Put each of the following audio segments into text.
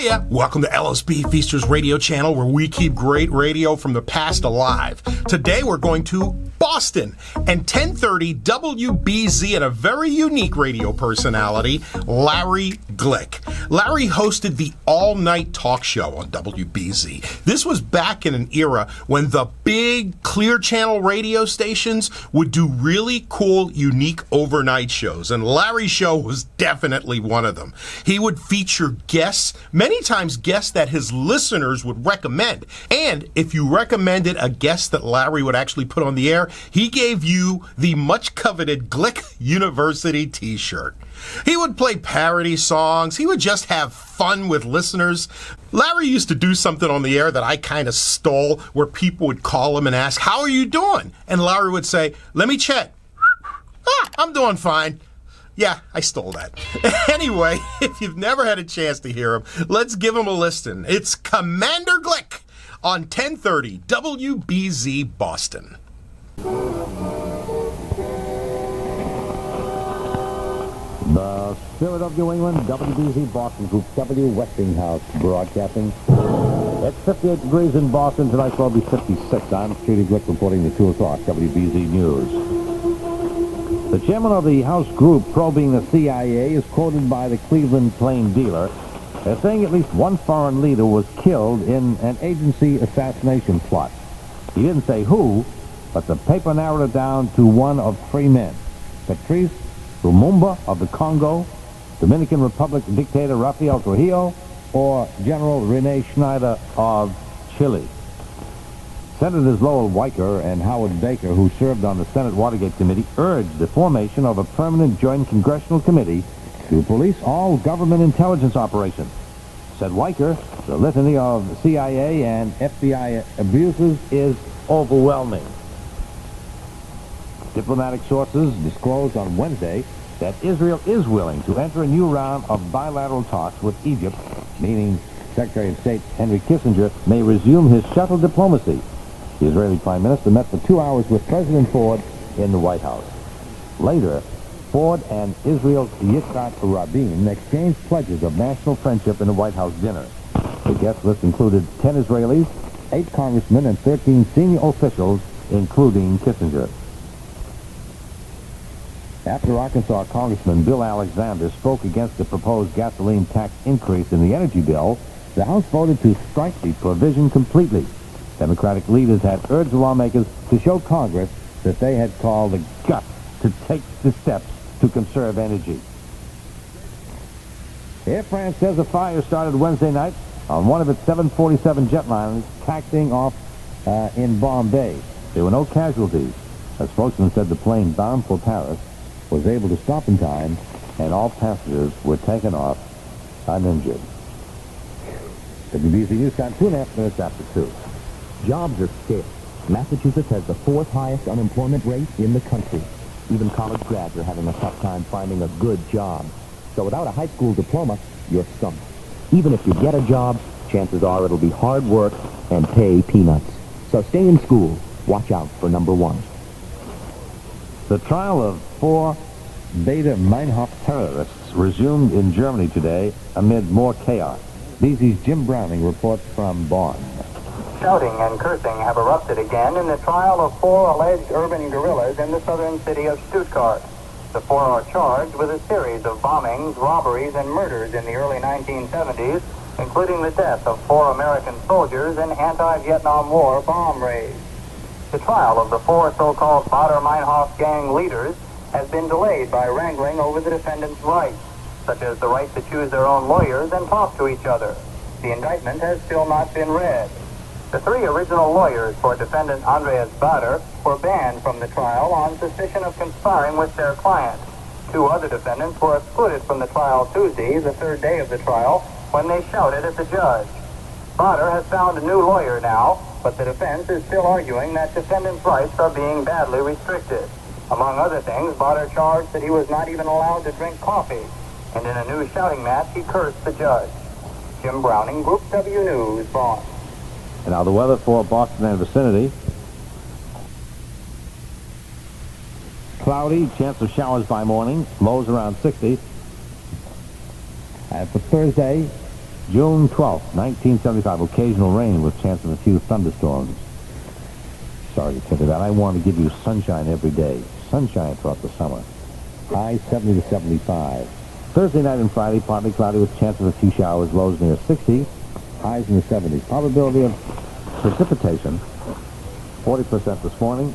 Hiya! Welcome to LSB Feasters Radio Channel, where we keep great radio from the past alive. Today we're going to Boston and 1030 WBZ and a very unique radio personality, Larry Glick. Larry hosted the all-night talk show on WBZ. This was back in an era when the big clear channel radio stations would do really cool, unique overnight shows, and Larry's show was definitely one of them. He would feature guests, many times guests that his listeners would recommend. And if you recommended a guest that Larry would actually put on the air, he gave you the much coveted Glick University t-shirt. He would play parody songs. He would just have fun with listeners. Larry used to do something on the air that I kind of stole, where people would call him and ask, "How are you doing?" And Larry would say, "Let me check." "I'm doing fine." Yeah, I stole that. Anyway, if you've never had a chance to hear him, let's give him a listen. It's Commander Glick on 1030 WBZ Boston. The Spirit of New England, WBZ Boston Group, W. Westinghouse broadcasting. It's 58 degrees in Boston. Tonight's will be 56. I'm Larry Glick reporting the 2 o'clock WBZ News. The chairman of the House group probing the CIA is quoted by the Cleveland Plain Dealer as saying at least one foreign leader was killed in an agency assassination plot. He didn't say who, but the paper narrowed it down to one of 3 men: Patrice Lumumba of the Congo, Dominican Republic dictator Rafael Trujillo, or General Rene Schneider of Chile. Senators Lowell Weicker and Howard Baker, who served on the Senate Watergate Committee, urged the formation of a permanent joint congressional committee to police all government intelligence operations. Said Weicker, the litany of CIA and FBI abuses is overwhelming. Diplomatic sources disclosed on Wednesday that Israel is willing to enter a new round of bilateral talks with Egypt, meaning Secretary of State Henry Kissinger may resume his shuttle diplomacy. The Israeli Prime Minister met for 2 hours with President Ford in the White House. Later, Ford and Israel's Yitzhak Rabin exchanged pledges of national friendship in the White House dinner. The guest list included 10 Israelis, 8 congressmen, and 13 senior officials, including Kissinger. After Arkansas Congressman Bill Alexander spoke against the proposed gasoline tax increase in the energy bill, the House voted to strike the provision completely. Democratic leaders had urged lawmakers to show Congress that they had called the guts to take the steps to conserve energy. Air France says a fire started Wednesday night on one of its 747 jetliners taxiing off in Bombay. There were no casualties. A spokesman said the plane bound for Paris was able to stop in time, and all passengers were taken off uninjured. WBZ News time, 2.5 minutes after 2. Jobs are scarce. Massachusetts has the 4th highest unemployment rate in the country. Even college grads are having a tough time finding a good job. So without a high school diploma, you're stumped. Even if you get a job, chances are it'll be hard work and pay peanuts. So stay in school. Watch out for number 1. The trial of 4 Baader-Meinhof terrorists resumed in Germany today amid more chaos. BZ's Jim Browning reports from Bonn. Shouting and cursing have erupted again in the trial of 4 alleged urban guerrillas in the southern city of Stuttgart. The 4 are charged with a series of bombings, robberies, and murders in the early 1970s, including the death of 4 American soldiers in anti-Vietnam War bomb raids. The trial of the 4 so-called Baader-Meinhof gang leaders has been delayed by wrangling over the defendants' rights, such as the right to choose their own lawyers and talk to each other. The indictment has still not been read. The 3 original lawyers for defendant Andreas Baader were banned from the trial on suspicion of conspiring with their client. 2 other defendants were excluded from the trial Tuesday, the 3rd day of the trial, when they shouted at the judge. Baader has found a new lawyer now, but the defense is still arguing that defendants' rights are being badly restricted. Among other things, Baader charged that he was not even allowed to drink coffee, and in a new shouting match, he cursed the judge. Jim Browning, Group W News, Bonn. And now the weather for Boston and vicinity. Cloudy, chance of showers by morning, lows around 60. And for Thursday, June 12th, 1975. Occasional rain with chance of a few thunderstorms. Sorry to tell you that. I want to give you sunshine every day. Sunshine throughout the summer. High 70 to 75. Thursday night and Friday, partly cloudy with chance of a few showers. Lows near 60. Highs in the 70s. Probability of precipitation, 40% this morning,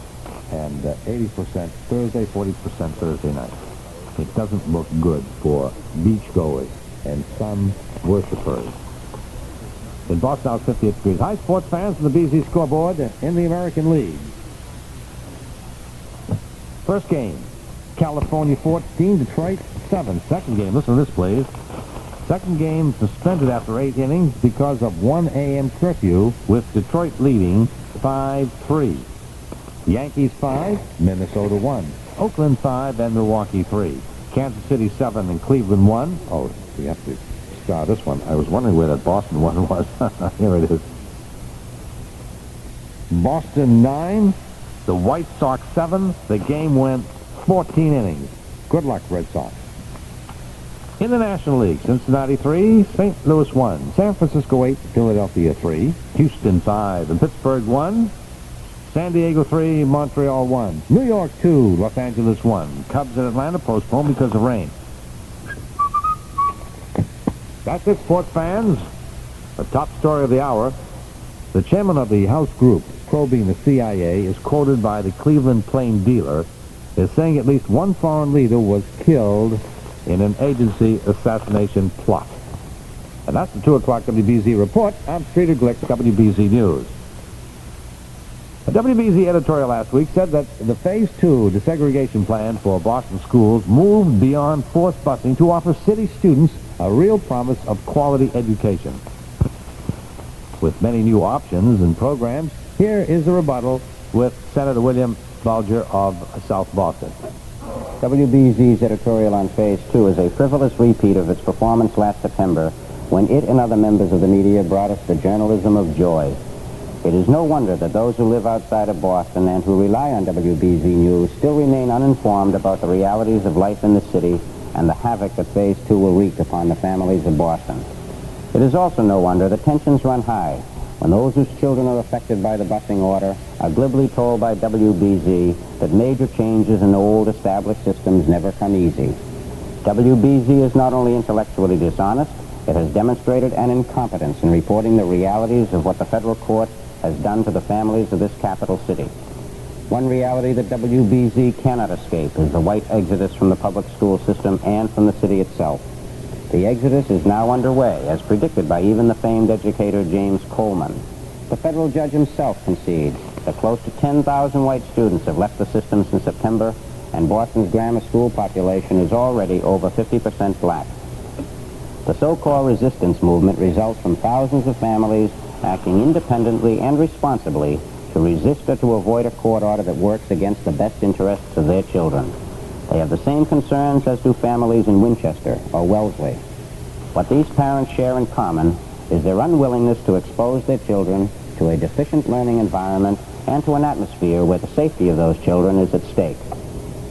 and 80% Thursday, 40% Thursday night. It doesn't look good for beachgoers and sun worshipers. In Boston, now 58 degrees. High sports fans from the BZ scoreboard in the American League. First game, California 14, Detroit 7. Second game, listen to this, please. Second game suspended after 8 innings because of 1 a.m. curfew, with Detroit leading 5-3. Yankees 5, Minnesota 1. Oakland 5 and Milwaukee 3. Kansas City 7 and Cleveland 1. Oh, we have to start this one. I was wondering where that Boston one was. Here it is. Boston 9, the White Sox 7. The game went 14 innings. Good luck, Red Sox. In the National League, Cincinnati 3, St. Louis 1. San Francisco 8, Philadelphia 3. Houston 5 and Pittsburgh 1. San Diego 3, Montreal 1. New York 2, Los Angeles 1. Cubs and Atlanta postponed because of rain. That's it, sports fans. The top story of the hour. The chairman of the House group probing the CIA is quoted by the Cleveland Plain Dealer as saying at least one foreign leader was killed in an agency assassination plot. And that's the 2 o'clock WBZ report. I'm Streeter Glick, WBZ News. A WBZ editorial last week said that the Phase 2 desegregation plan for Boston schools moved beyond forced busing to offer city students a real promise of quality education. With many new options and programs, here is a rebuttal with Senator William Bulger of South Boston. WBZ's editorial on Phase 2 is a frivolous repeat of its performance last September when it and other members of the media brought us the journalism of joy. It is no wonder that those who live outside of Boston and who rely on WBZ News still remain uninformed about the realities of life in the city and the havoc that Phase 2 will wreak upon the families of Boston. It is also no wonder that tensions run high when those whose children are affected by the busing order are glibly told by WBZ that major changes in old established systems never come easy. WBZ is not only intellectually dishonest, it has demonstrated an incompetence in reporting the realities of what the federal court has done to the families of this capital city. One reality that WBZ cannot escape is the white exodus from the public school system and from the city itself. The exodus is now underway, as predicted by even the famed educator James Coleman. The federal judge himself concedes that close to 10,000 white students have left the system since September, and Boston's grammar school population is already over 50% black. The so-called resistance movement results from thousands of families acting independently and responsibly to resist or to avoid a court order that works against the best interests of their children. They have the same concerns as do families in Winchester or Wellesley. What these parents share in common is their unwillingness to expose their children to a deficient learning environment and to an atmosphere where the safety of those children is at stake.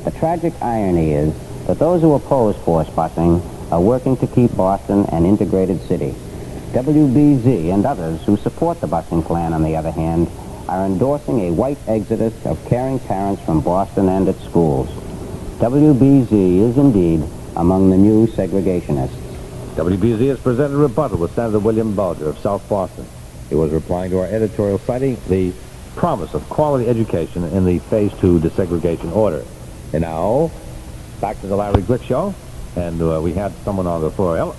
The tragic irony is that those who oppose forced busing are working to keep Boston an integrated city. WBZ and others who support the busing plan, on the other hand, are endorsing a white exodus of caring parents from Boston and its schools. WBZ is indeed among the new segregationists. WBZ has presented a rebuttal with Senator William Bulger of South Boston. He was replying to our editorial citing the promise of quality education in the Phase 2 desegregation order. And now, back to the Larry Glick Show, and we had someone on the floor.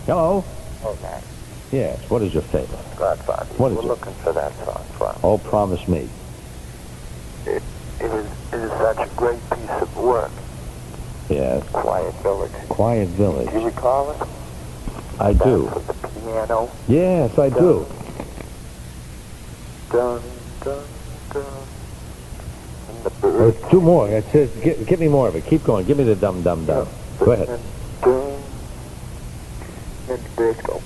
Hello? Okay. Yes, what is your favorite? Godfather. What is We're it? looking for that song from. Oh, promise me. It is such a great piece of work. Yes. Quiet Village. Quiet Village. Do you recall it? I do. That's with the piano. Yes, I do. Dun, dun, dun. And the bird. There's 2 more. It says, give me more of it. Keep going. Give me the dum dum dum. Go ahead. And dun. And the birds go.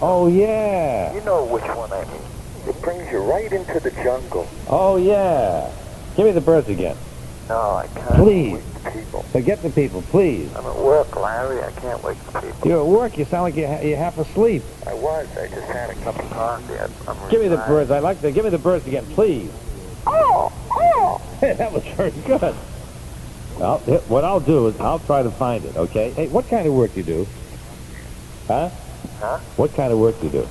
Oh, yeah. You know which one I mean. It brings you right into the jungle. Oh, yeah. Give me the birds again. No, I can't. Please. The people. Forget the people, please. I'm at work, Larry. I can't wait for people. You're at work. You sound like you're half asleep. I was. I just had a cup of coffee. Give me the birds. I'd like to give me the birds again, please. Oh! That was very good. What I'll do is I'll try to find it, okay? Hey, what kind of work you do? Huh? Huh? What kind of work you do?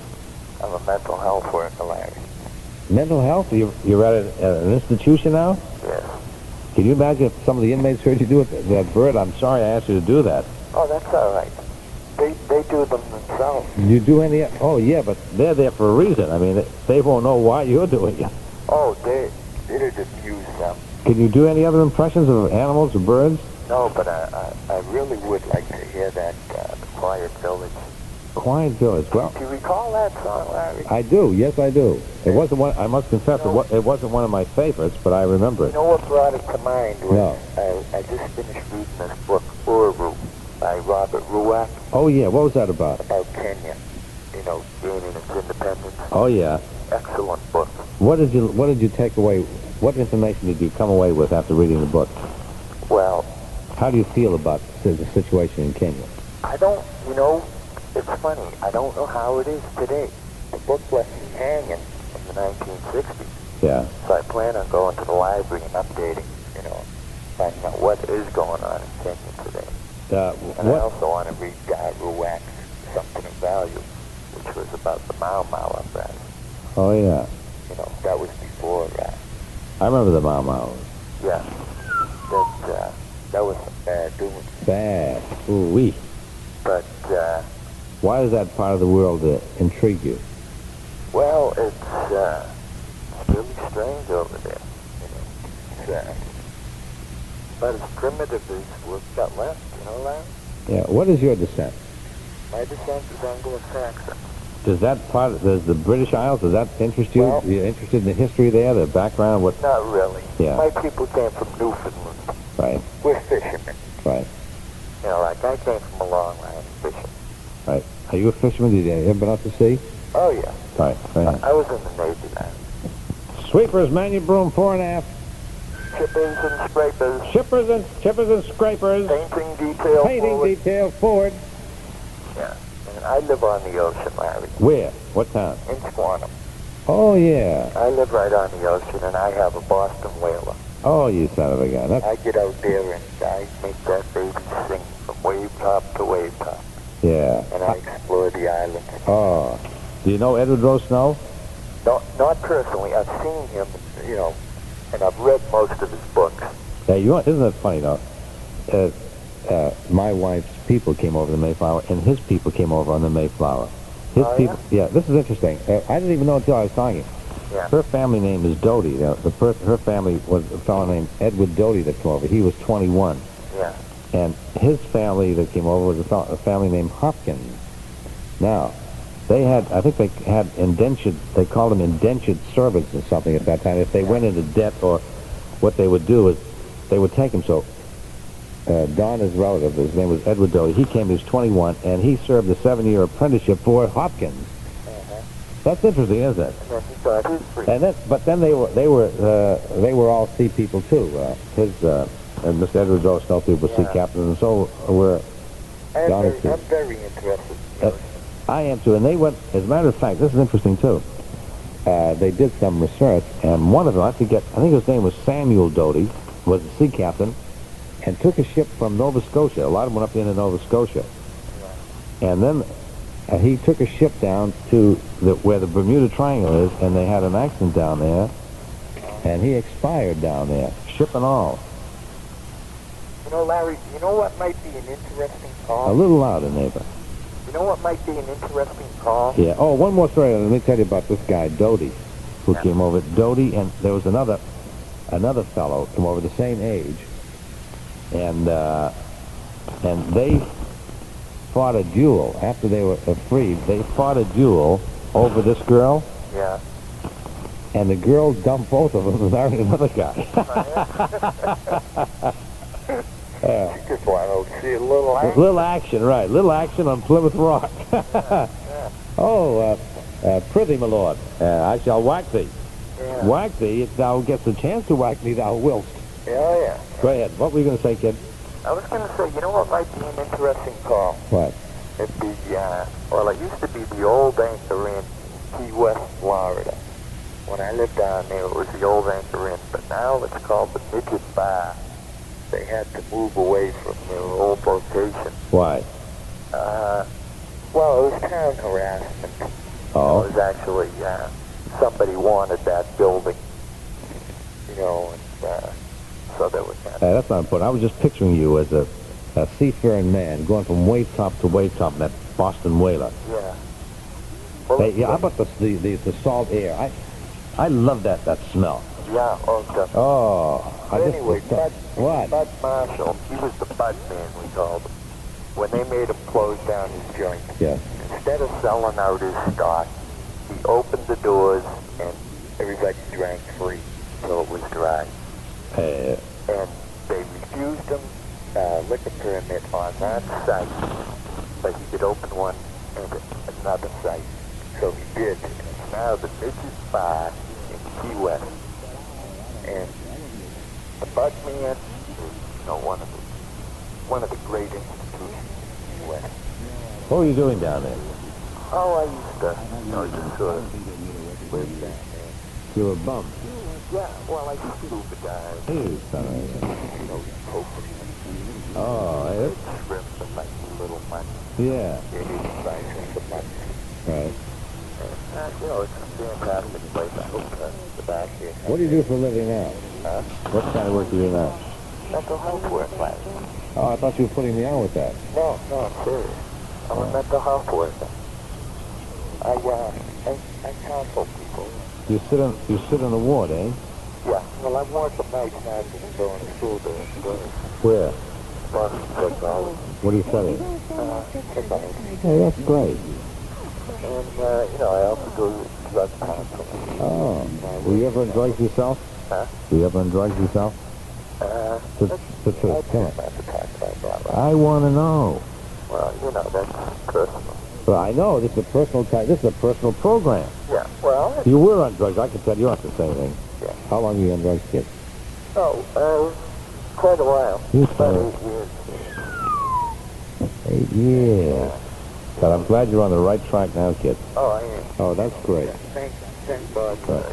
I'm a mental health worker, Larry. Mental health? You're at an institution now? Yes. Can you imagine if some of the inmates heard you do it? That bird, I'm sorry I asked you to do that. Oh, that's all right. They do them themselves. You do any... Oh, yeah, but they're there for a reason. I mean, they won't know why you're doing it. Oh, it'll just use them. Can you do any other impressions of animals or birds? No, but I really would like to hear that The Quiet Village. Quiet Village. Well, Do you recall that song, Larry? I do. Yes, I do. It wasn't one... I must confess, it wasn't one of my favorites, but I remember it. You know what brought it to mind was No. I just finished reading this book, Uru, by Robert Ruach, Oh, yeah. What was that about? about Kenya. You know, gaining its independence. Oh, yeah. Excellent book. What did you take away? What information did you come away with after reading the book? Well, How do you feel about the situation in Kenya? I don't, it's funny. I don't know how it is today. The book left me hanging in the 1960s. Yeah. So I plan on going to the library and updating, finding out what is going on in Kenya today. And I also want to read Guy Ruach's Something of Value, which was about the Mau Mau uprising. Oh, yeah. That was before, I remember the Mau Mau. yeah, that was some bad doing. Bad. Ooh-wee. But, Why does that part of the world intrigue you? well, it's really strange over there. It's about as primitive as what's got left, Larry? Yeah. What is your descent? My descent is Anglo-Saxon. Does the British Isles, does that interest you? Well- You're interested in the history there, the background, what? Not really. Yeah. My people came from Newfoundland. Right, We're fishermen. right, Like I came from a long line of fishing. right. Are you a fisherman? Did you ever been out to sea? Oh, yeah. Right, right. I was in the Navy then. Sweepers, man your broom, 4 1/2. Chippers and scrapers. Chippers and scrapers. Painting detail Painting forward. detail forward. Yeah. And I live on the ocean, Larry. Where? What town? In Squantum. Oh, yeah. I live right on the ocean, and I have a Boston whaler. Oh, you son of a gun. That's, I get out there and I make that baby sing from wave top to wave top. yeah. And I explore the island. Oh. Do you know Edward Rowe Snow? Not personally. I've seen him, and I've read most of his books. Yeah, isn't that funny, though? My wife's people came over the Mayflower, and his people came over on the Mayflower. His Oh, people, yeah, this is interesting. I didn't even know until I was talking. Yeah. Her family name is Doty. Her family was a fellow named Edward Doty that came over. He was 21. Yeah. And his family that came over was a family named Hopkins. Now, I think they had indentured, they called them indentured servants or something at that time. If they went into debt, or what they would do is they would take him. So Donna's relative, his name was Edward Doty, he came, he was 21, and he served a 7-year apprenticeship for Hopkins. That's interesting, isn't it? And then he got his free. But then they were all sea people too. And Mr. Edward Rowe Snow people were sea captains, and so were Donna's I'm very interested. I am too, and they went, as a matter of fact, this is interesting too. They did some research, and one of them, I think his name was Samuel Doty, was a sea captain, and took a ship from Nova Scotia. A lot of them went up into Nova Scotia. And then he took a ship down to where the Bermuda Triangle is, and they had an accident down there, and he expired down there, ship and all. Larry, you know what might be an interesting call? A little louder, neighbor. You know what might be an interesting call? Yeah. Oh, one more story. Let me tell you about this guy, Doty, who came over. Doty, and there was another fellow came over the same age, and they fought a duel after they were freed. They fought a duel over this girl, Yeah. and the girl dumped both of them and married another guy. You just want to see a little action. Little action, right? Little action on Plymouth Rock. Oh, prithee, my lord, I shall whack thee. Yeah. Whack thee, if thou gets a chance to whack me, thou wilt. Yeah. Go ahead. What were you going to say, kid? I was going to say, you know what might be an interesting call? What? It'd be, well, it used to be the old Anchor Inn, Key West, Florida. When I lived down there, it was the old Anchor Inn, but now it's called the Midget Bar. They had to move away from their old location. Why? Well, it was town harassment. Oh. It was actually, somebody wanted that building, you know, and so there was that. Hey, that's not important. I was just picturing you as a seafaring man going from wave top to wave top in that Boston whaler. Yeah. Well, Hey, yeah, how about the salt air? I love that smell. Yeah, okay. Oh. Anyway, Bud What? Marshall, he was the Bud man, we called him. When they made him close down his joint, Yeah. instead of selling out his stock, he opened the doors and everybody drank free until it was dry. Hey, And they refused him liquor permit on that site, but he could open one at another site. So he did. And it's now the Midget Bar in Key West. And the Bud Man is, you know, one of the great institutions in Key West. what were you doing down there? Oh, I used to, you know, just sort of live down there. You were bummed. Yeah, well, I used to scuba dive, Hey, son. you know, poker, Oh, shrimp for like a little money. yeah. It is nice for money. Right. And, you know, it's a fantastic place. I hope the back here. What do you do for a living now? Huh? What kind of work do you do now? Mental health work, lad. Oh, I thought you were putting me on with that. No, I'm serious. I'm a mental health worker. I counsel people. You sit on the ward, eh? Yeah, well, I'm working nights now because I'm going to school there. Where? Boston Technology. What are you studying? Technology. Hey, that's great. And, you know, I also do drug counseling. Oh. Were you ever on drugs yourself? Huh? Were you ever on drugs yourself? The truth, come on. Not to talk about that, right? I want to know. Well, you know, that's personal. Well, I know, this is a personal type, this is a personal program. Yeah, well, You were on drugs, I can tell you not the same thing. Yeah. How long were you on drugs, kid? Quite a while. You About started- 8 years. 8 years. But I'm glad you're on the right track now, kid. Oh, I am. Oh, that's great. Thank God for Right.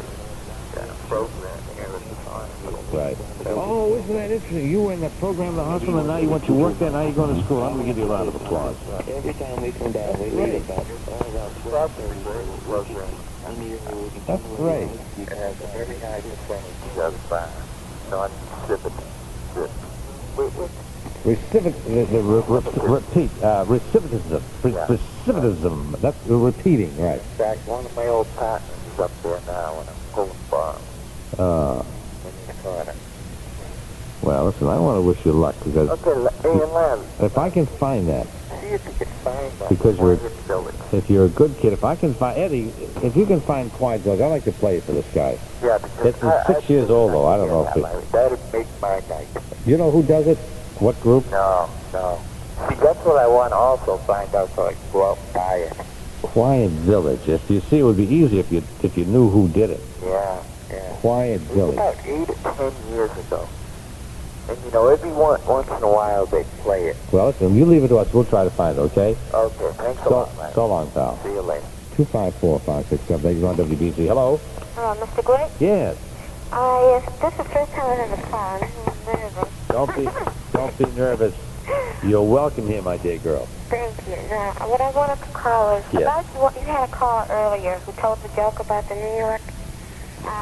that program here at the hospital. Right. Oh, isn't that interesting? You were in that program in the hospital, and now you went to work there, now you're going to school. I'm going to give you a round of applause. Every time we come down, we leave about 12 program. That's great. It has a very high percentage of non-specific. Recidivism. That's repeating, right. In fact, one of my old partners is up there now, and I'm pulling bombs in the corner. Well, listen, I want to wish you luck, because Okay, hey, and Larry, if I can find that, see if you can find that. Because you're- Village. if you're a good kid, if I can find, Eddie, if you can find Quiet Dog, I'd like to play for this guy. Yeah, because It's 6 years old, though. I don't know if it... Larry, that'd make my night. You know who does it? What group? No. See, that's what I want to also find out so I can go out and buy it. Quiet Village. If you see, it would be easy if you knew who did it. Yeah. Quiet It was Village. about 8 or 10 years ago. And, you know, every once in a while they play it. Well, listen, you leave it to us. We'll try to find it, okay? Okay, thanks a lot, man. So long, pal. See you later. 254-567. You're on WBZ. Hello? Hello, Mr. Glick? Yes. Yes, this is the first time I've ever called. I'm nervous. Don't be nervous. You're welcome here, my dear girl. Thank you. Now, what I wanted to call is Yes. about what you had a caller earlier who told the joke about the New York,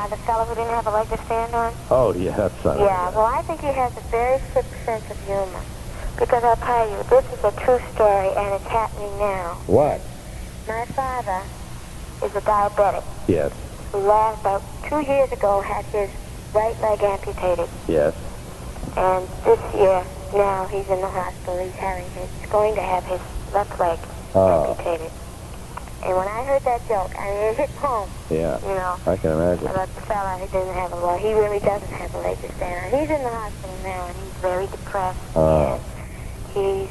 the fellow who didn't have a leg to stand on. Oh, yeah, that's right. Yeah, well, I think he has a very sick sense of humor. Because I'll tell you, this is a true story, and it's happening now. What? My father is a diabetic Yes. who about 2 years ago had his right leg amputated. Yes. And this year, now he's in the hospital. He's going to have his left leg amputated. And when I heard that joke, I mean, it hit home. Yeah. You know, I can imagine. about the fella who doesn't have a leg. He really doesn't have a leg to stand on. He's in the hospital now, and he's very depressed. And he's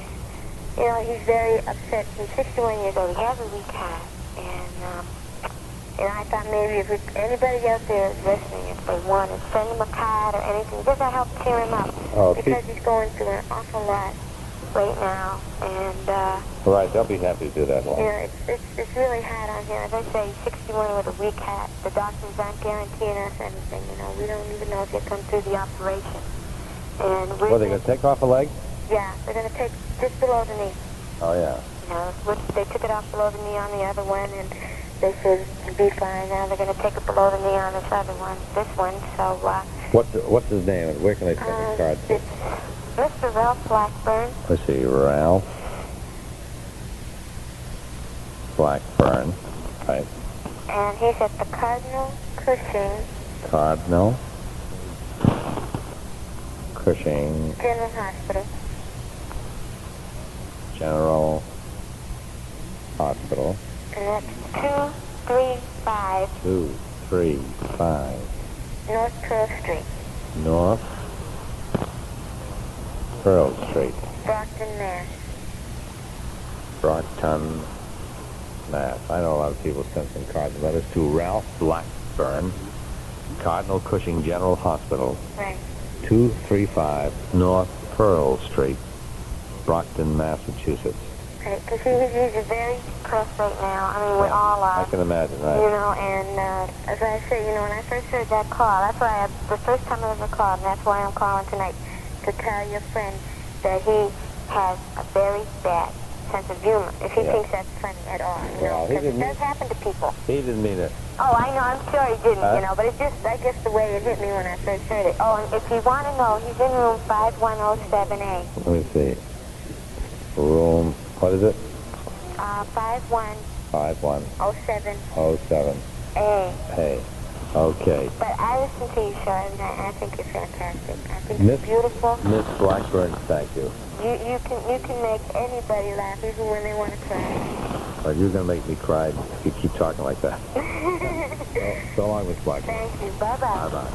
very upset. He's 61 years old. He has a weak heart. And And I thought maybe if anybody out there is listening, if they want to send him a card or anything, just to help cheer him up. Because he's going through an awful lot right now. And, Right, they'll be happy to do that one. you know, it's really hard on him. As I say, he's 61 with a weak heart. The doctors aren't guaranteeing us anything, you know. We don't even know if he'll come through the operation. And we're... What, are they going to take off a leg? Yeah, they're going to take just below the knee. Oh, yeah. You know, they took it off below the knee on the other one, and they said it'd be fine. Now they're going to take it below the knee on this other one, this one. So, What's his name? Where can I send his card to? it's Mr. Ralph Blackburn. Let's see, Ralph Blackburn. Right. And he's at the Cardinal Cushing General Hospital. General Hospital. And that's 235 North Pearl Street, North Pearl Street, Brockton, Mass. Brockton, Mass. I know a lot of people send some cards and letters to Ralph Blackburn, Cardinal Cushing General Hospital, Right. 235 North Pearl Street, Brockton, Massachusetts. Right, because he's very depressed right now. I mean, we all are. I can imagine, right? You know, and as I say, you know, when I first heard that call, that's why the first time I ever called, and that's why I'm calling tonight, to tell your friend that he has a very bad sense of humor, if he thinks that's funny at all, you know, because it does happen to people. He didn't mean it. Oh, I know, I'm sure he didn't, you know, but it's just, I guess the way it hit me when I first heard it. Oh, and if you want to know, he's in room 5107A. Let me see. Room, what is it? 5107A. 5107A. Hey. Okay. But I listen to you, Sean, and I think you're fantastic. I think you're beautiful. Miss Blackburn, thank you. You can make anybody laugh, even when they want to cry. Well, you're going to make me cry if you keep talking like that. So long, Miss Blackburn. Thank you. Bye-bye. Bye-bye.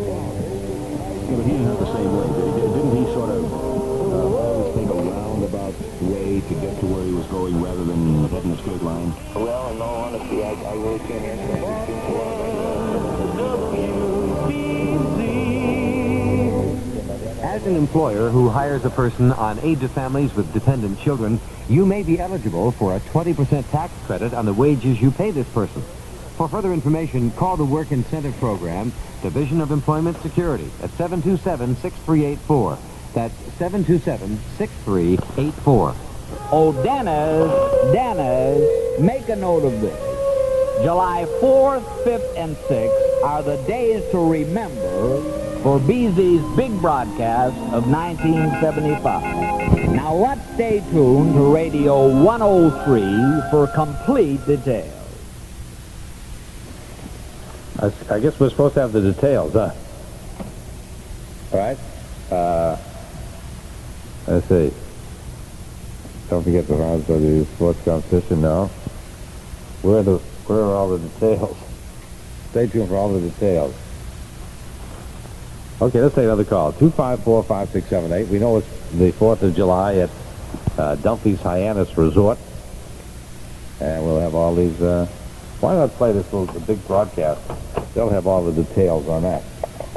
Yeah, but he didn't have the same way, did he? Didn't he sort of always take a roundabout way to get to where he was going rather than heading a straight line? Well, in all honesty, I really can't answer that question. As an employer who hires a person on aid to families with dependent children, you may be eligible for a 20% tax credit on the wages you pay this person. For further information, call the Work Incentive Program, Division of Employment Security, at 727-6384. That's 727-6384. Oh, Dennis, make a note of this. July 4th, 5th, and 6th are the days to remember for BZ's big broadcast of 1975. Now, let's stay tuned to Radio 103 for complete details. I guess we're supposed to have the details, huh? All right. Let's see. Don't forget the rounds of the sports competition now. Where are all the details? Stay tuned for all the details. Okay, let's take another call. 254-5678. We know it's the 4th of July at Dumpy's Hyannis Resort. And we'll have all these... why not play this the big broadcast? They'll have all the details on that.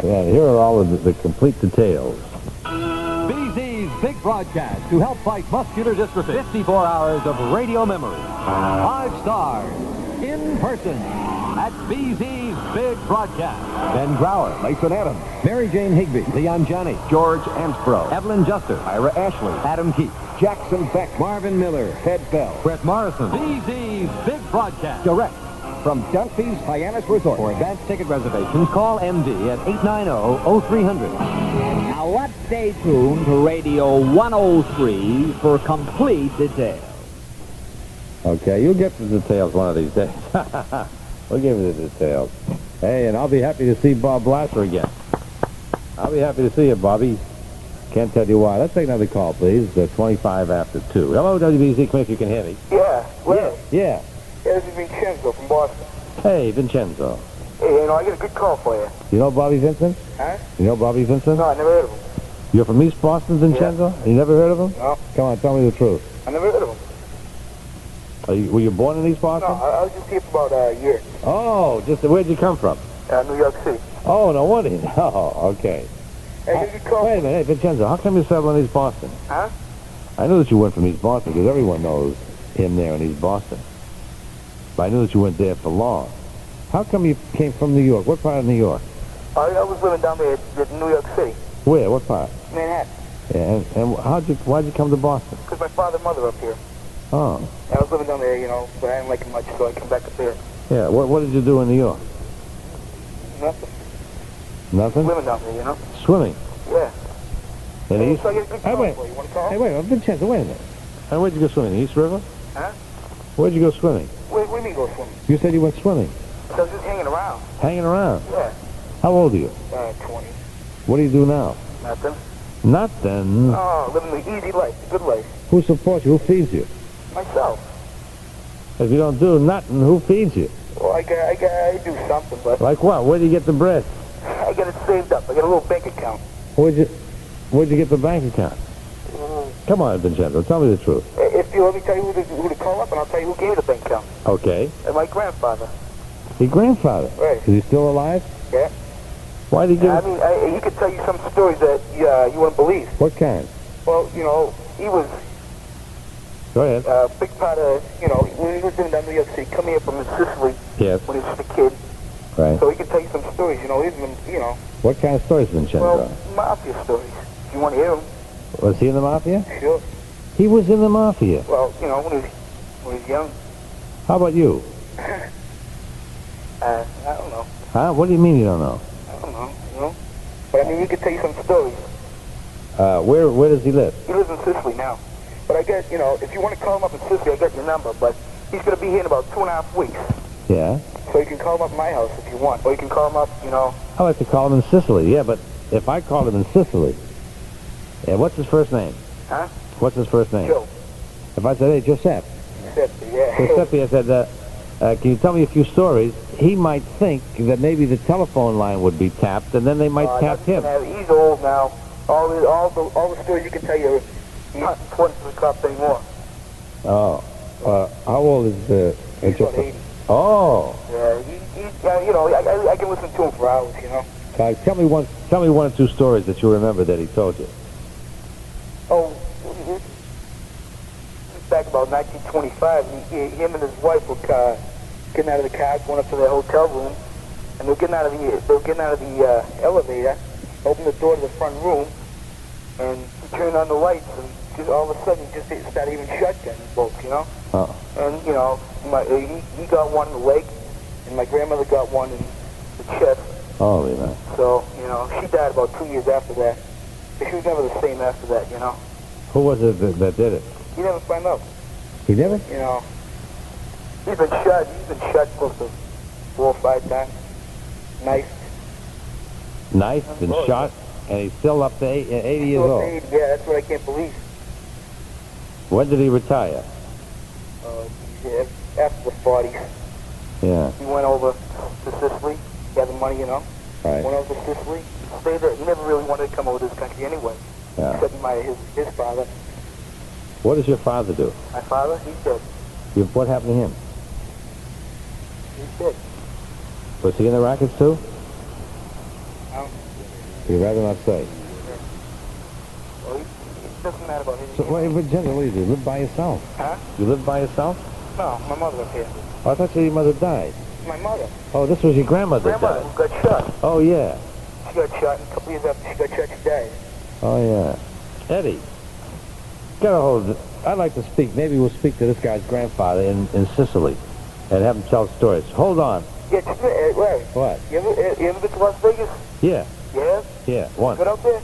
Yeah, here are all of the complete details. BZ's big broadcast to help fight muscular dystrophy. 54 hours of radio memory. 5 stars in person at BZ's big broadcast. Ben Grauer, Mason Adams, Mary Jane Higby, Leon Johnny, George Amsbro, Evelyn Juster, Ira Ashley, Adam Keith, Jackson Beck, Marvin Miller, Ted Bell, Brett Morrison. BZ's big broadcast. Direct from Dumpy's Hyannis Resort. For advanced ticket reservations, call MD at 890-0300. Now, let's stay tuned to Radio 103 for complete details. Okay, you'll get the details one of these days. We'll give you the details. Hey, and I'll be happy to see Bob Blaster again. I'll be happy to see you, Bobby. Can't tell you why. Let's take another call, please. 25 after 2. Hello, WBZ. Come if you can hear me. Yeah, well, Yeah. this is Vincenzo from Boston. Hey, Vincenzo. Hey, I got a good call for you. You know Bobby Vincent? Huh? You know Bobby Vincent? No, I never heard of him. You're from East Boston, Vincenzo? Yeah. You never heard of him? No. Come on, tell me the truth. I never heard of him. Were you born in East Boston? No, I was just here for about a year. Oh, where'd you come from? New York City. Oh, no wonder. Oh, okay. Hey, you call Wait a minute. Hey, Vincenzo, how come you settled in East Boston? Huh? I knew that you went from East Boston because everyone knows him there in East Boston. But I knew that you went there for long. How come you came from New York? What part of New York? I was living down there in New York City. Where? What part? Manhattan. Yeah, and why'd you come to Boston? Because my father and mother up here. Oh. I was living down there, but I didn't like it much, so I come back up there. Yeah, what did you do in New York? Nothing. Nothing? Living down there, Swimming? Yeah. In the East? So I get a good Hey, call wait. for you. Want to call? Hey, wait, Vincenzo, wait a minute. Hey, where'd you go swimming? The East River? Huh? Where'd you go swimming? What do you mean go swimming? You said you went swimming. I was just hanging around. Hanging around? Yeah. How old are you? 20. What do you do now? Nothing. Nothing. Oh, living the easy life, the good life. Who supports you? Who feeds you? Myself. If you don't do nothing, who feeds you? Well, I do something, but Like what? Where do you get the bread? I got it saved up. I got a little bank account. Where'd you get the bank account? Come on, Vincenzo, tell me the truth. If you let me tell you who to call up, and I'll tell you who gave me the bank account. Okay. And my grandfather. Your grandfather? Right. Is he still alive? Yeah. Why did he give... I mean, he could tell you some stories that you wouldn't believe. What kind? Well, he was Go ahead. a big part of, when he was living down in New York City, coming here from Sicily Yes. when he was just a kid. Right. So he could tell you some stories, he's been, What kind of stories, Vincenzo? well, mafia stories. If you want to hear them, Was he in the Mafia? sure. He was in the Mafia. Well, when he was young, How about you? I don't know. Huh? What do you mean you don't know? I don't know, But I mean, he could tell you some stories. Where does he live? He lives in Sicily now. But I guess, if you want to call him up in Sicily, I got your number. But he's going to be here in about 2.5 weeks. Yeah. So you can call him up at my house if you want. Or you can call him up, I like to call him in Sicily. Yeah, but if I called him in Sicily, what's his first name? Huh? What's his first name? Joe. If I said, hey, Giuseppe. Giuseppe, yeah. Giuseppe, I said, can you tell me a few stories? He might think that maybe the telephone line would be tapped, and then they might tap him. He's old now. All the stories you can tell you, he's not important to the cops anymore. Oh. How old is He's about 80. Oh. Yeah, I can listen to him for hours, Tell me one or two stories that you remember that he told you. Oh, back about 1925, him and his wife were getting out of the car, going up to their hotel room, and they were getting out of the elevator, opened the door to the front room, and he turned on the lights, and just all of a sudden, just started even shotgunning folks, Oh. And he got one in the leg, and my grandmother got one in the chest. Oh, yeah. So she died about 2 years after that. But she was never the same after that, Who was it that did it? You never find out. He never? He's been shot close to 4 or 5 times. Knifed. Knifed and shot, and he's still up to 80 years old. 80, yeah, that's what I can't believe. When did he retire? After the 40s. Yeah. He went over to Sicily. He had the money, Right. Went over to Sicily. Stayed there. He never really wanted to come over to this country anyway. Yeah. Except his father. What does your father do? My father, he's dead. What happened to him? He's dead. Was he in the rackets too? No. You'd rather not say. Well, it doesn't matter about his... So, wait, Virginia, what do you do? You live by yourself? Huh? You live by yourself? No, my mother was here. Oh, I thought your mother died. My mother. Oh, this was your grandmother Grandmother died. who got shot. Oh, yeah. She got shot, and a couple years after she got shot, she died. Oh, yeah. Eddie, get a hold of it. I'd like to speak. Maybe we'll speak to this guy's grandfather in Sicily and have him tell stories. Hold on. Yeah, Larry. What? You ever been to Las Vegas? Yeah. Yeah? Yeah, once. Good out there?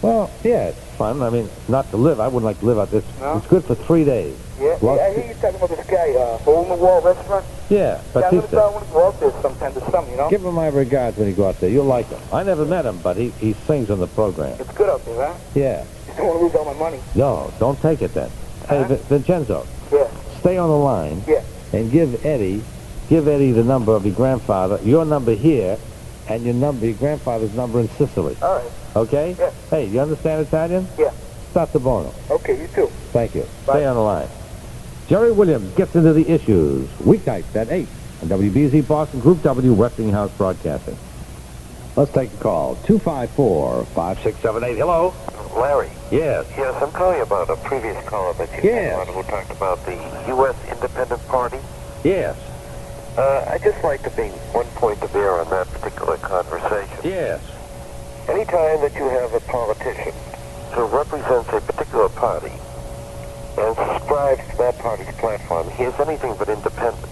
Well, yeah, it's fun. I mean, not to live. I wouldn't like to live out there. No? It's good for 3 days. Yeah? I hear you talking about this guy, Hole-in-the-Wall restaurant. Yeah, I Batista. want to go out there sometime to some, Give him my regards when you go out there. You'll like him. I never met him, but he sings on the program. It's good out there, huh? Yeah. Just don't want to lose all my money. No, don't take it then. Hey, Vincenzo. Yeah. Stay on the line. Yeah. And give Eddie the number of your grandfather, your number here, and your grandfather's number in Sicily. All right. Okay? Yeah. Hey, you understand Italian? Yeah. Stato buono. Okay, you too. Thank you. Bye. Stay on the line. Jerry Williams gets into the issues weeknights at 8 on WBZ Boston Group W Westinghouse Broadcasting. Let's take a call. 254-5678. Hello? Larry. Yes. Yes, I'm calling about a previous caller that you Yes. had on who talked about the U.S. Independent Party. Yes. I'd just like to bring one point of view on that particular conversation. Yes. Anytime that you have a politician who represents a particular party and subscribes to that party's platform, he is anything but independent.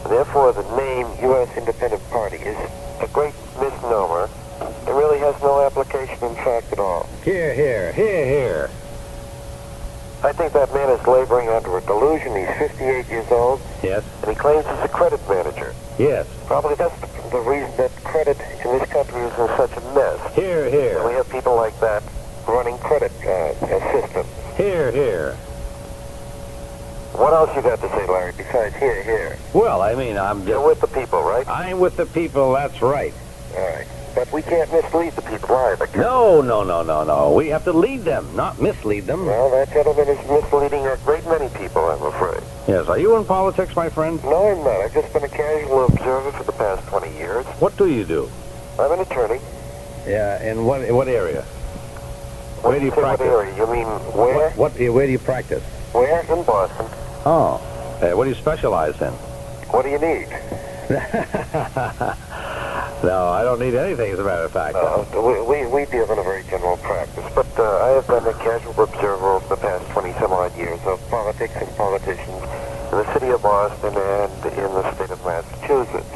Therefore, the name U.S. Independent Party is a great misnomer. It really has no application in fact at all. Here, here, here, here. I think that man is laboring under a delusion. He's 58 years old, Yes. and he claims he's a credit manager. Yes. Probably that's the reason that credit in this country is in such a mess. Here, And here. we have people like that running credit systems. Here, here. What else you got to say, Larry, besides here, here? Well, I mean, I'm You're just... with the people, right? I'm with the people, that's right. All right. But we can't mislead the people either. can we? No, no, no, no, no. We have to lead them, not mislead them. Well, that gentleman is misleading a great many people, I'm afraid. Yes. Are you in politics, my friend? No, I'm not. I've just been a casual observer for the past 20 years. What do you do? I'm an attorney. Yeah, in what area? When Where do you say practice? What area? You mean where? Where do you practice? Where? In Boston. Oh. What do you specialize in? What do you need? No, I don't need anything, as a matter of fact. We deal in a very general practice, but I have been a casual observer over the past 20-some-odd years of politics and politicians in the city of Boston and in the state of Massachusetts.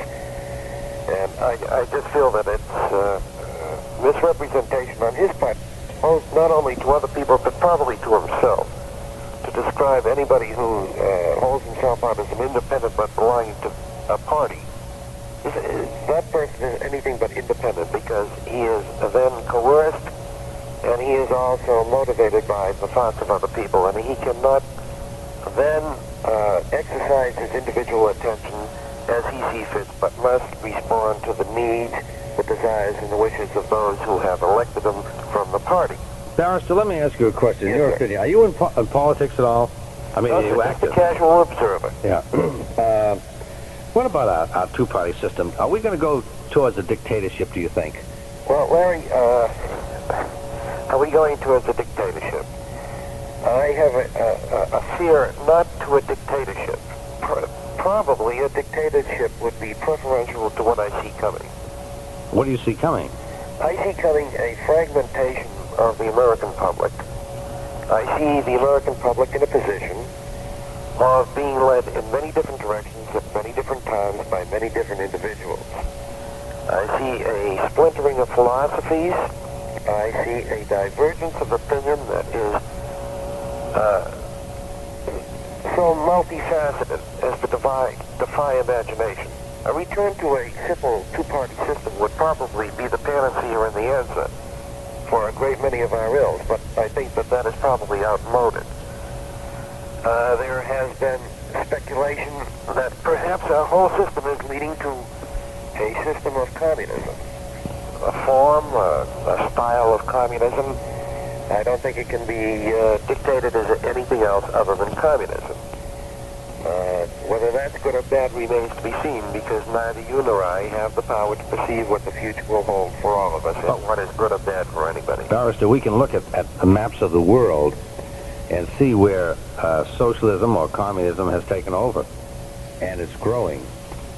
And I just feel that it's misrepresentation on his part, both not only to other people, but probably to himself, to describe anybody who holds himself out as an independent but belonging to a party. That person is anything but independent because he is then coerced and he is also motivated by the thoughts of other people, and he cannot then exercise his individual attention as he sees fit, but must respond to the needs, the desires, and the wishes of those who have elected him from the party. Barrister, let me ask you a question. Yes, Your sir. opinion. Are you in politics at all? I mean, are you Just a active? casual observer. Yeah. What about our two-party system? Are we going to go towards a dictatorship, do you think? Well, Larry, are we going towards a dictatorship? I have a fear not to a dictatorship. Probably a dictatorship would be preferential to what I see coming. What do you see coming? I see coming a fragmentation of the American public. I see the American public in a position of being led in many different directions at many different times by many different individuals. I see a splintering of philosophies. I see a divergence of opinion that is so multifaceted as to defy imagination. A return to a simple two-party system would probably be the panacea and the answer for a great many of our ills, but I think that that is probably outmoded. There has been speculation that perhaps our whole system is leading to a system of communism, a form, a style of communism. I don't think it can be dictated as anything else other than communism. Whether that's good or bad remains to be seen, because neither you nor I have the power to perceive what the future will hold for all of us, and what is good or bad for anybody. Barrister, we can look at the maps of the world and see where socialism or communism has taken over. And it's growing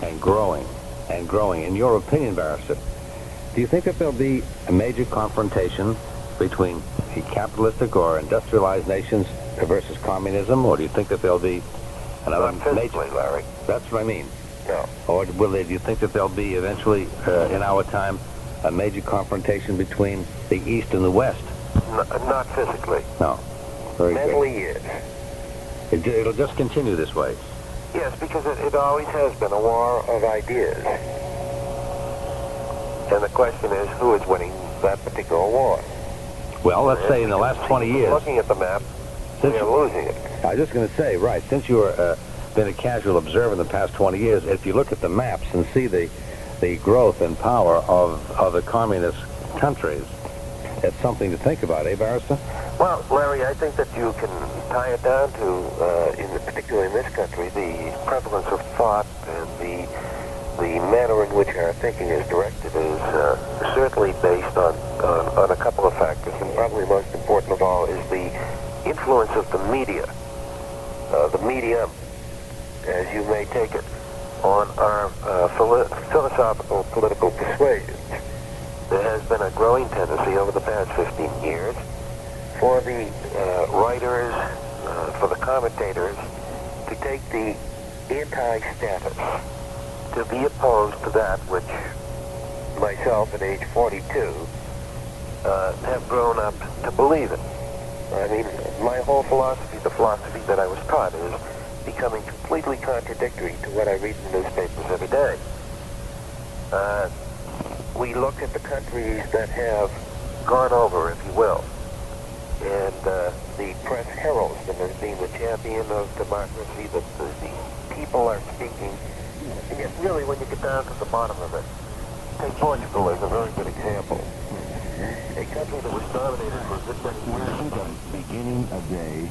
and growing and growing. In your opinion, Barrister, do you think that there'll be a major confrontation between the capitalistic or industrialized nations versus communism, or do you think that there'll be another Not physically, major... Larry. That's what I mean. No. Or do you think that there'll be eventually, in our time, a major confrontation between the East and the West? Not physically. No. Very Mentally, yes. good. It'll just continue this way. Yes, because it always has been a war of ideas. And the question is, who is winning that particular war? Well, let's say in the last 20 years... Looking at the map, Since they're losing it. I was just going to say, right, since you've been a casual observer in the past 20 years, if you look at the maps and see the the growth and power of the communist countries. It's something to think about, eh, Barrister? Well, Larry, I think that you can tie it down to, particularly in this country, the prevalence of thought and the manner in which our thinking is directed is certainly based on a couple of factors, and probably most important of all is the influence of the media, the medium, as you may take it, on our philosophical political persuasions. There has been a growing tendency over the past 15 years for the writers, for the commentators, to take the anti-status, to be opposed to that which myself at age 42 have grown up to believe in. I mean, my whole philosophy, the philosophy that I was taught, is becoming completely contradictory to what I read in the newspapers every day. We look at the countries that have gone over, if you will, and the press heralds them as being the champion of democracy, that the people are speaking. And yet, really, when you get down to the bottom of it, take Portugal as a very good example. A country that was dominated for a good many years. Beginning a day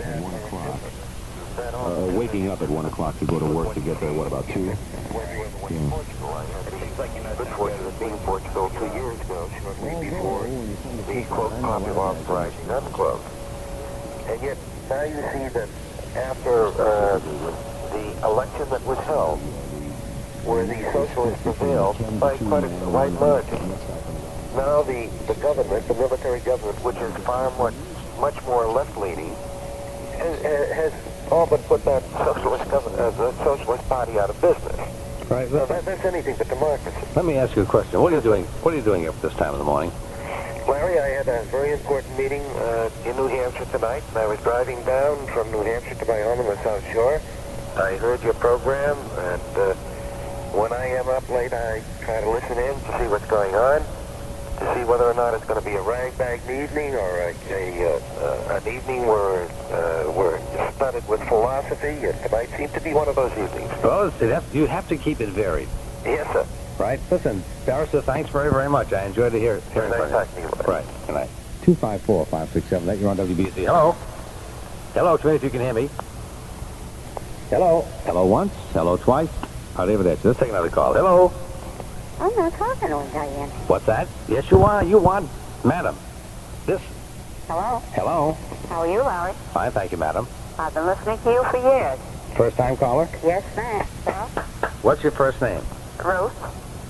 at 1 o'clock. Waking up at 1 o'clock to go to work to get there, what, about 2? Portugal, I had the good fortune of being Portugal 2 years ago, shortly before the, quote, popular uprising, unquote. And yet, now you see that after the election that was held, where the socialists prevailed by quite a wide margin, now the government, the military government, which is far much more left-leaning, has all but put that the socialist party out of business. Right. So that's anything but democracy. Let me ask you a question. What are you doing? What are you doing up this time in the morning? Larry, I had a very important meeting in New Hampshire tonight, and I was driving down from New Hampshire to my home on the South Shore. I heard your program, and when I am up late, I try to listen in to see what's going on, to see whether or not it's going to be a rag-bag evening or an evening where we're studded with philosophy. It might seem to be one of those evenings. Well, you have to keep it varied. Yes, sir. Right? Listen, Barrister, thanks very, very much. I enjoyed hearing from you. Nice talking to you. Right. Good night. 254-5678. You're on WBZ. Hello. Hello, Trey, if you can hear me. Hello. Hello once. Hello twice. Howdy over there. Let's take another call. Hello. I'm not talking to him, Diane. What's that? Yes, you are. You are, madam. This. Hello? Hello. How are you, Larry? Fine, thank you, madam. I've been listening to you for years. First-time caller? Yes, ma'am. Hello? What's your first name? Ruth.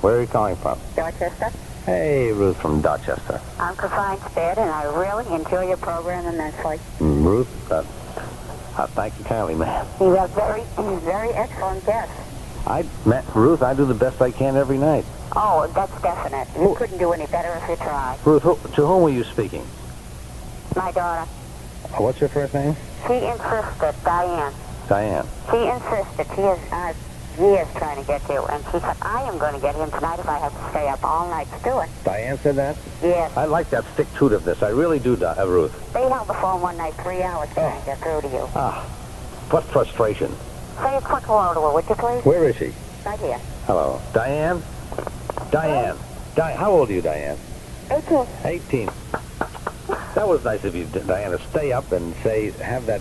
Where are you calling from? Dorchester. Hey, Ruth from Dorchester. I'm confined to bed, and I really enjoy your program immensely. Ruth, thank you kindly, ma'am. You have very excellent guests. Ruth, I do the best I can every night. Oh, that's definite. You couldn't do any better if you tried. Ruth, to whom were you speaking? My daughter. What's your first name? She insisted, Diane. Diane. She insisted. She has years trying to get you, and she said, I am going to get him tonight if I have to stay up all night to do it. Diane said that? Yes. I like that stick-to-itiveness. I really do, Ruth. They held the phone one night 3 hours trying to get through to you. Ah, what frustration. Say a quick hello to her, would you please? Where is she? Right here. Hello. Diane? Diane. How old are you, Diane? 18. 18. That was nice of you, Diane, to stay up and have that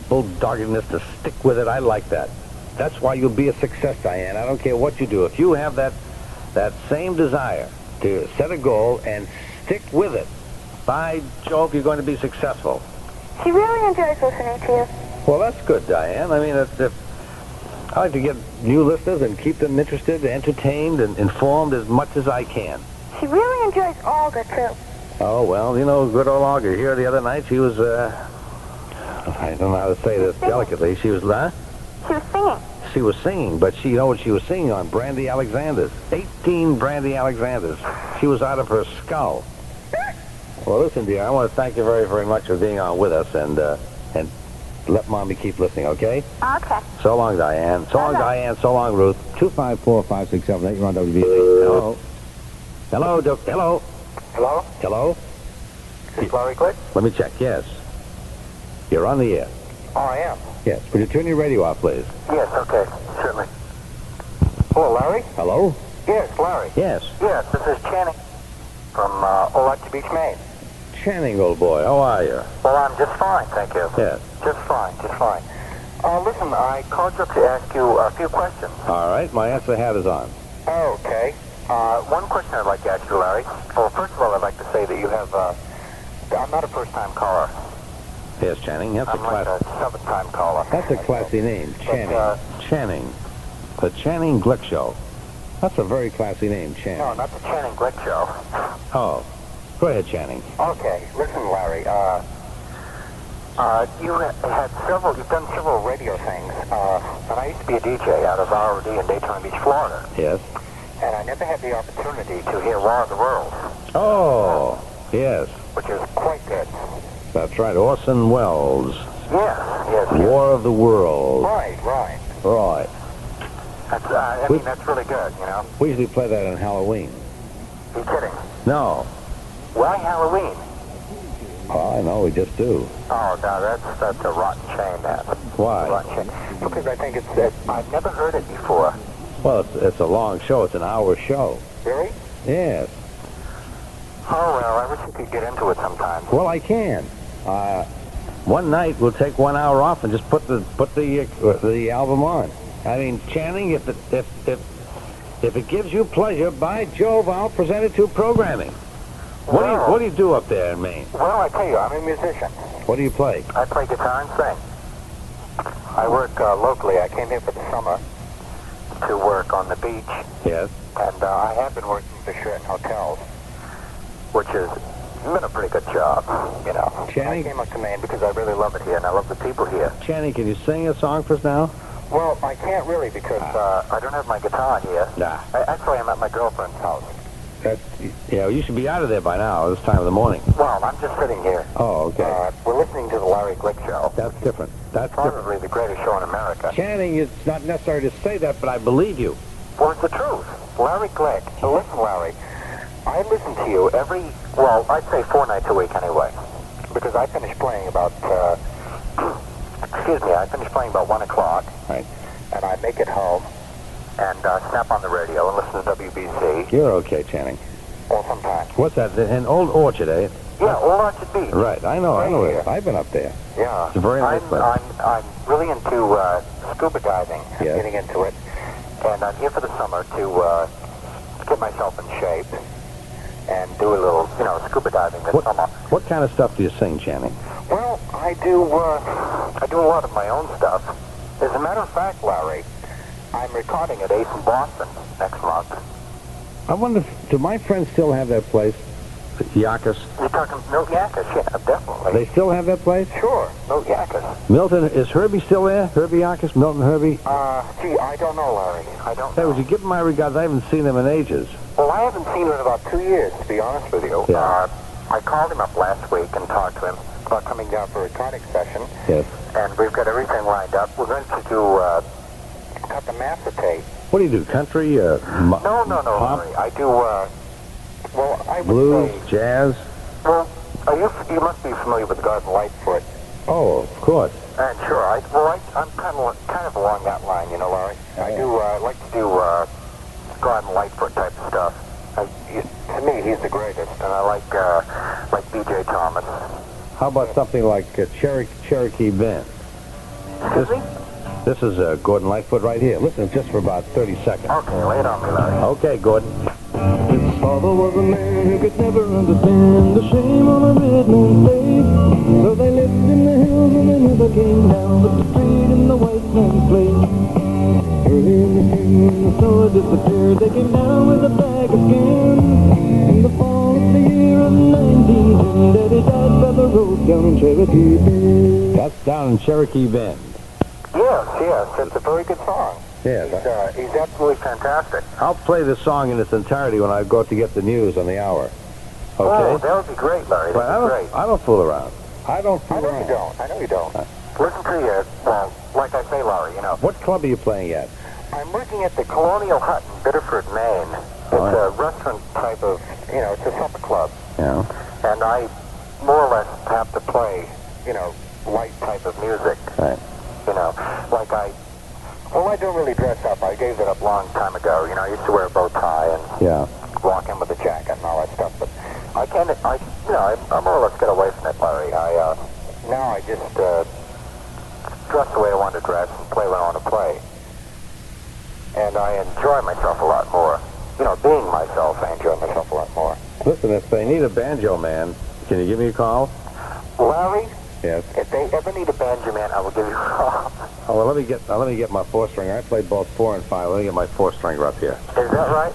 bulldoggedness to stick with it. I like that. That's why you'll be a success, Diane. I don't care what you do. If you have that same desire to set a goal and stick with it, by Jove, you're going to be successful. She really enjoys listening to you. Well, that's good, Diane. I mean, I like to get new listeners and keep them interested, entertained, and informed as much as I can. She really enjoys Olga, too. Oh, well, good old Olga. Here the other night, she was, I don't know how to say this delicately. She was, She was singing. She was singing, but you know what she was singing on? Brandy Alexander's. 18 Brandy Alexander's. She was out of her skull. Well, listen, dear, I want to thank you very, very much for being on with us, and let Mommy keep listening, okay? Okay. So long, Diane. So long, Diane. So long, Ruth. 254-5678. You're on WBZ. Hello. Hello. Hello. Hello? Hello? Is this Larry Glick? Let me check. Yes. You're on the air. Oh, I am? Yes. Would you turn your radio off, please? Yes, okay. Certainly. Hello, Larry? Hello? Yes, Larry. Yes. Yes, this is Channing from Old Beach, Maine. Channing, old boy, how are you? Well, I'm just fine, thank you. Yes. Just fine, just fine. Listen, I called you up to ask you a few questions. All right, my answer hat is on. Okay. One question I'd like to ask you, Larry. Well, first of all, I'd like to say that you have, I'm not a first-time caller. Yes, Channing, that's I'm a like class. a seventh-time caller. That's a classy name, Channing. But, Channing. The Channing Glick Show. That's a very classy name, Channing. no, not the Channing Glick Show. Oh, go ahead, Channing. Okay, listen, Larry. You've done several radio things. And I used to be a DJ out of ROD in Daytona Beach, Florida. Yes. And I never had the opportunity to hear War of the Worlds, Oh, yes. which is quite good. That's right, Orson Welles. Yes. War of the World. Right. Right. That's, that's really good, you know. We usually play that on Halloween. You kidding? No. Why Halloween? Oh, I know, we just do. Oh, no, that's a rotten shame, man. Why? Rotten shame. Because I think I've never heard it before. Well, it's a long show. It's an hour show. Really? Yes. Oh, well, I wish you could get into it sometime. Well, I can. One night we'll take 1 hour off and just put the album on. I mean, Channing, if it gives you pleasure, by Jove, I'll present it to programming. What do you do up there in Maine? Well, I tell you, I'm a musician. What do you play? I play guitar and sing. I work locally. I came here for the summer to work on the beach. Yes. And I have been working for Sheraton hotels, which has been a pretty good job, you know. Channing? I came up to Maine because I really love it here, and I love the people here. Channing, can you sing a song for us now? Well, I can't really because I don't have my guitar here. Nah. Actually, I'm at my girlfriend's house. You should be out of there by now, this time of the morning. Well, I'm just sitting here. Oh, okay. We're listening to the Larry Glick Show. That's different. That's Probably the greatest show in America. Channing, it's not necessary to say that, but I believe you. Well, it's the truth. Larry Glick. So listen, Larry, I listen to you I'd say 4 nights a week anyway. Because I finish playing about, I finish playing about 1 o'clock. Right. And I make it home and snap on the radio and listen to WBZ. You're okay, Channing. Well, sometimes. What's that? An Old Orchard, eh? Yeah, Old Orchard Beach. Right. I know Right it. I've been up there. Yeah. It's a very nice place. I'm really into scuba diving. I'm Yes. getting into it. And I'm here for the summer to get myself in shape and do a little, scuba diving this summer. What kind of stuff do you sing, Channing? Well, I do a lot of my own stuff. As a matter of fact, Larry, I'm recording at Ace in Boston next month. I wonder, do my friends still have that place? Yakis? You're talking Milt Yakis? Yeah, definitely. They still have that place? Sure, Milt Yakis. Milton, is Herbie still there? Herbie Yakis? Milton Herbie? Gee, I don't know, Larry. I don't Hey, know. would you give them my regards? I haven't seen them in ages. Well, I haven't seen him in about 2 years, to be honest with you. Yeah. I called him up last week and talked to him about coming down for a recording session. Yes. And we've got everything lined up. We're going to cut the master tape. What do you do? Country? No, pop? Larry. I do, I would Blues? say... Jazz? Well, you must be familiar with Garden Lightfoot. Oh, of course. And sure, I'm kind of along that line, Larry. I do like to do Garden Lightfoot type of stuff. To me, he's the greatest, and I like B.J. Thomas. How about something like Cherokee Bend? Excuse me? This is Gordon Lightfoot right here. Listen, just for about 30 seconds. Okay, lay it on me, Larry. Okay, Gordon. His father was a man who could never understand the shame on a red man's face. So they lived in the hills and they never came down, but the street in the white man's place. Early in the spring when the snow had disappeared, they came down with a bag of skins. In the fall of the year of 1910, Daddy died by the road down in Cherokee Bend. That's down in Cherokee Bend. Yes, it's a very good song. Yes. He's absolutely fantastic. I'll play this song in its entirety when I go to get the news on the hour. Okay? Oh, that would be great, Larry. But That would be great. I don't fool around. I don't I fool know around. you don't. I know you don't. Listen to you. Well, like I say, Larry, What club are you playing at? I'm working at the Colonial Hut in Biddeford, Maine. It's a restaurant type of, it's a supper club. Yeah. And I more or less have to play, light type of music. Right. Like Well, I don't really dress up. I gave that up a long time ago. You know, I used to wear a bow tie and walk in with a jacket and all that stuff. But I more or less get away from it, Larry. Now I just dress the way I want to dress and play what I want to play. And I enjoy myself a lot more. You know, being myself, I enjoy myself a lot more. Listen, if they need a banjo man, can you give me a call? Larry? Yes. If they ever need a banjo man, I will give you a call. Oh, well, let me get my 4-stringer. I play both 4 and 5. Let me get my 4-stringer up here. Is that right?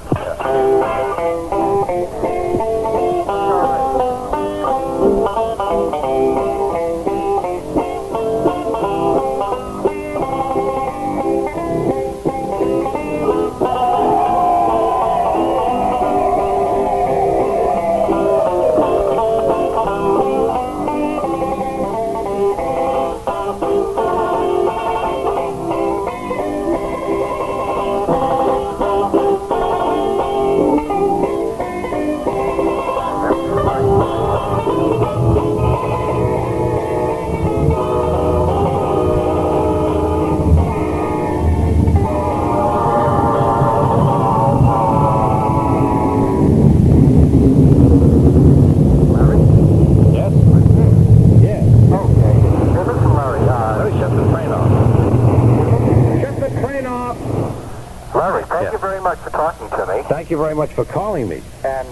Thank you very much for calling me. And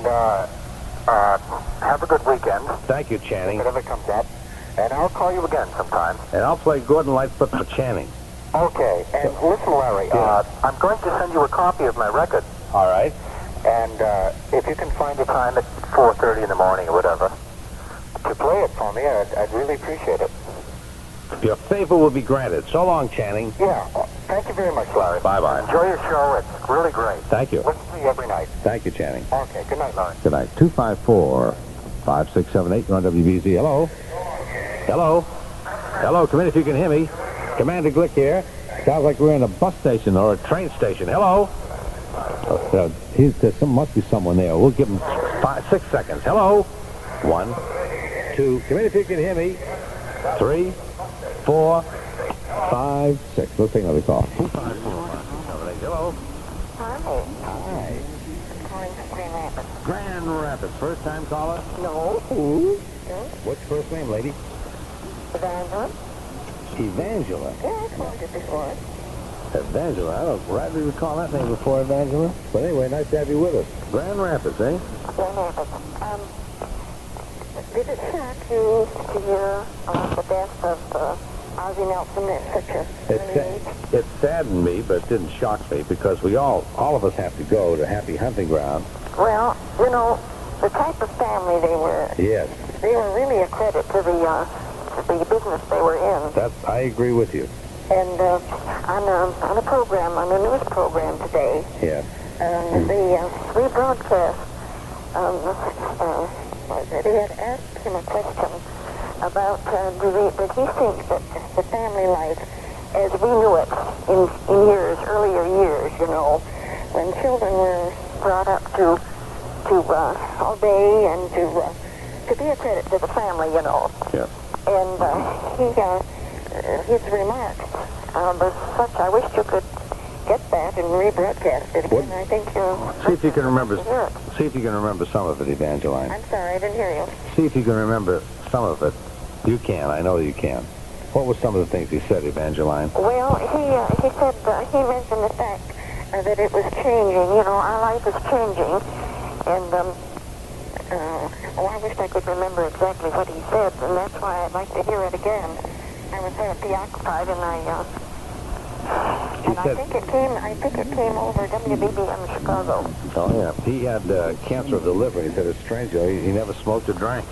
have a good weekend. Thank you, Channing. If it ever comes up. And I'll call you again sometime. And I'll play Gordon Lightfoot for Channing. Okay. And listen, Larry, I'm going to send you a copy of my record. All right. And if you can find a time at 4:30 in the morning or whatever to play it for me, I'd really appreciate it. Your favor will be granted. So long, Channing. Yeah. Thank you very much, Larry. Bye-bye. Enjoy your show. It's really great. Thank you. Listen to you every night. Thank you, Channing. Okay. Good night, Larry. Good night. 254-5678. You're on WBZ. Hello. Hello. Hello. Come in if you can hear me. Commander Glick here. Sounds like we're in a bus station or a train station. Hello. There must be someone there. We'll give him 6 seconds. Hello. 1, 2. Come in if you can hear me. 3, 4, 5, 6. Let's take another call. 254-5678. Hello. Hi. Hi. I'm calling from Grand Rapids. Grand Rapids. First time caller? No. Who? What's your first name, lady? Evangeline? Evangela. Yeah, I called you before. Evangela. I don't rightly recall that name before, Evangela. But anyway, nice to have you with us. Grand Rapids, eh? Grand Rapids. Did it shock you to hear about the death of Ozzie Nelson at such a early age? It saddened me, but it didn't shock me because we all of us have to go to Happy Hunting Ground. Well, you know, the type of family they were. Yes. They were really a credit to the business they were in. I agree with you. And on a program, on a news program today, Yeah. the rebroadcast, they had asked him a question about did he think that the family life, as we knew it in earlier years, you know, when children were brought up to obey and to be a credit to the family, you know. Yeah. And his remarks were such. I wish you could get that and rebroadcast it again. I think you'll see if you can remember. hear it. See if you can remember some of it, Evangeline. I'm sorry, I didn't hear you. See if you can remember some of it. You can. I know you can. What were some of the things he said, Evangeline? Well, he said he mentioned the fact that it was changing. You know, our life is changing, and I wish I could remember exactly what he said, and that's why I'd like to hear it again. I was preoccupied, and I think it came over WBZ Chicago. Oh yeah, he had cancer of the liver. He said it's strange. He never smoked or drank.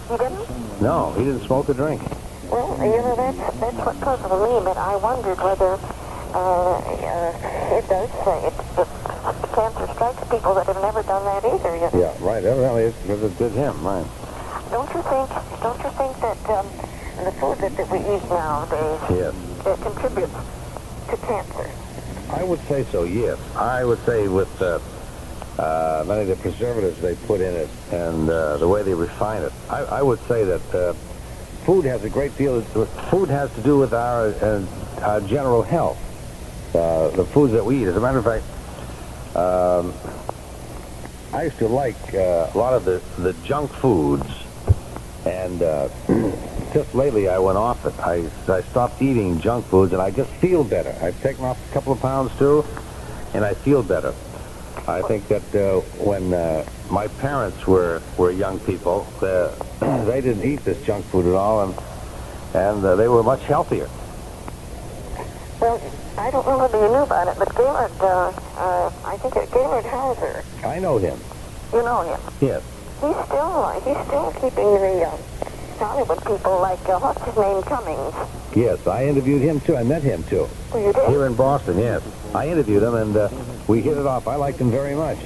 He didn't? No, he didn't smoke or drink. Well, you know, that's what puzzled me, but I wondered whether it does say cancer strikes people that have never done that either. You know? Yeah, right. Evidently, it did him, right? Don't you think that the food that we eat nowadays contributes to cancer? I would say so. Yes, I would say with many of the preservatives they put in it and the way they refine it, I would say that food has a great deal. Food has to do with our general health. the foods that we eat. As a matter of fact, I used to like a lot of the junk foods, and just lately I went off it. I stopped eating junk foods, and I just feel better. I've taken off a couple of pounds, too, and I feel better. I think that when my parents were young people, they didn't eat this junk food at all, and they were much healthier. Well, I don't know whether you knew about it, but Gaylord, I think it's Gaylord Hauser. I know him. You know him? Yes. He's still keeping the Hollywood people like, what's his name, Cummings. Yes, I interviewed him, too. I met him, too. Oh, you did? Here in Boston, yes. I interviewed him, and we hit it off. I liked him very much.